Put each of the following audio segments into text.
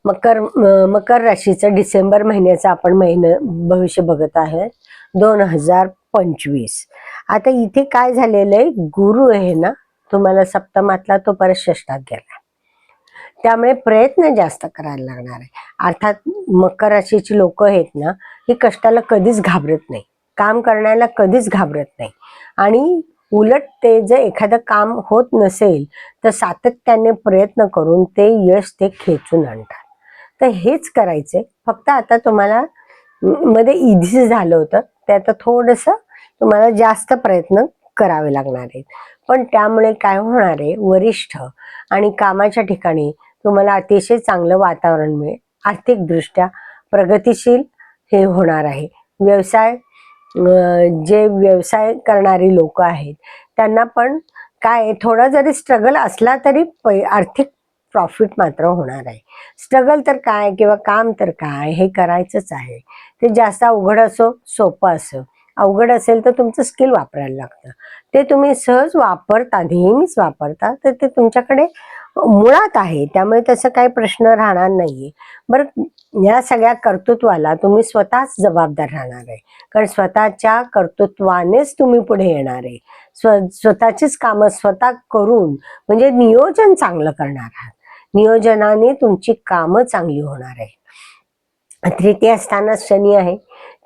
मकर राशीचं डिसेंबर महिन्याचं आपण भविष्य बघत आहे 2025. आता इथे काय झालेलं आहे, गुरु आहे ना तुम्हाला सप्तमातला, तो परत षष्ठात गेला. त्यामुळे प्रयत्न जास्त करायला लागणार आहे. अर्थात मकर राशीची लोक आहेत ना, ही कष्टाला कधीच घाबरत नाही, काम करण्याला कधीच घाबरत नाही. आणि उलट ते जर एखादं काम होत नसेल तर सातत्याने प्रयत्न करून ते यश ते खेचून आणतात. तर हेच करायचंय. फक्त आता तुम्हाला मध्ये इझी झालं होतं, ते आता थोडंसं तुम्हाला जास्त प्रयत्न करावे लागणार आहेत. पण त्यामुळे काय होणार आहे, वरिष्ठ आणि कामाच्या ठिकाणी तुम्हाला अतिशय चांगलं वातावरण मिळेल. आर्थिकदृष्ट्या प्रगतिशील हे होणार आहे. जे व्यवसाय करणारी लोक आहेत त्यांना पण काय थोडा जरी स्ट्रगल असला तरी आर्थिक प्रॉफिट मात्र होणार आहे. स्ट्रगल तर काय किंवा काम तर काय, हे करायचंच आहे. ते जास्त अवघड असो सोपं असो, अवघड असेल तर तुमचं स्किल वापरायला लागतं. ते तुम्ही सहज वापरता, नेहमीच वापरता, तर ते तुमच्याकडे मुळात आहे. त्यामुळे तसं काही प्रश्न राहणार नाहीये. बरं, या सगळ्या कर्तृत्वाला तुम्ही स्वतःच जबाबदार राहणार आहे. कारण स्वतःच्या कर्तृत्वानेच तुम्ही पुढे येणार आहे. स्वतःचीच कामं स्वतः करून, म्हणजे नियोजन चांगलं करणार आहात. नियोजनाने तुमची कामं चांगली होणार आहे. तृतीय स्थानात शनी आहे,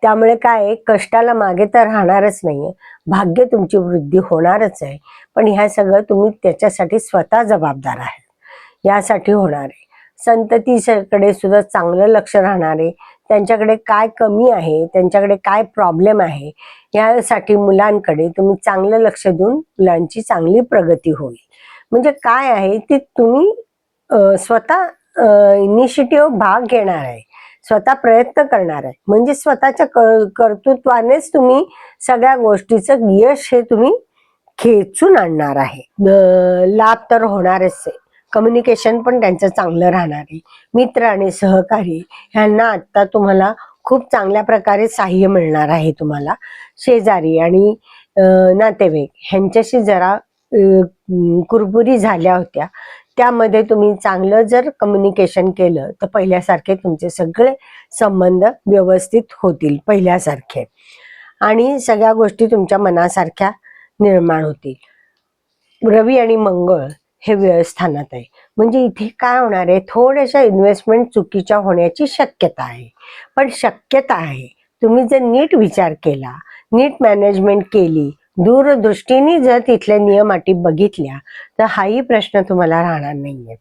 त्यामुळे काय कष्टाला मागे तर राहणारच नाहीये. भाग्य तुमची वृद्धी होणारच आहे. पण ह्या सगळं तुम्ही त्याच्यासाठी स्वतः जबाबदार आहे. यासाठी होणार आहे. संततीकडे सुद्धा चांगलं लक्ष राहणार आहे. त्यांच्याकडे काय कमी आहे, त्यांच्याकडे काय प्रॉब्लेम आहे, यासाठी मुलांकडे तुम्ही चांगलं लक्ष देऊन मुलांची चांगली प्रगती होईल. म्हणजे काय आहे ते तुम्ही स्वतः इनिशिएटिव्ह भाग घेणार आहे, स्वतः प्रयत्न करणार आहे. म्हणजे स्वतःच्या कर्तृत्वानेच तुम्ही सगळ्या गोष्टीचं यश हे तुम्ही खेचून आणणार आहे. लाभ तर होणारच आहे. कम्युनिकेशन पण त्यांचं चांगलं राहणार आहे. मित्र आणि सहकारी ह्यांना आता तुम्हाला खूप चांगल्या प्रकारे सहाय्य मिळणार आहे. तुम्हाला शेजारी आणि नातेवाईक ह्यांच्याशी जरा कुरबुरी झाल्या होत्या, त्यामध्ये तुम्ही चांगलं जर कम्युनिकेशन केलं तर पहिल्यासारखे तुमचे सगळे संबंध व्यवस्थित होतील पहिल्यासारखे, आणि सगळ्या गोष्टी तुमच्या मनासारख्या निर्माण होतील. रवी आणि मंगळ हे व्यवस्थानात आहे. म्हणजे इथे काय होणार आहे, थोड्याशा इन्व्हेस्टमेंट चुकीच्या होण्याची शक्यता आहे. पण शक्यता आहे. तुम्ही जर नीट विचार केला, नीट मॅनेजमेंट केली, दूरदृष्टीने जर तिथल्या नियम अटी बघितल्या, तर हाही प्रश्न तुम्हाला राहणार नाहीये.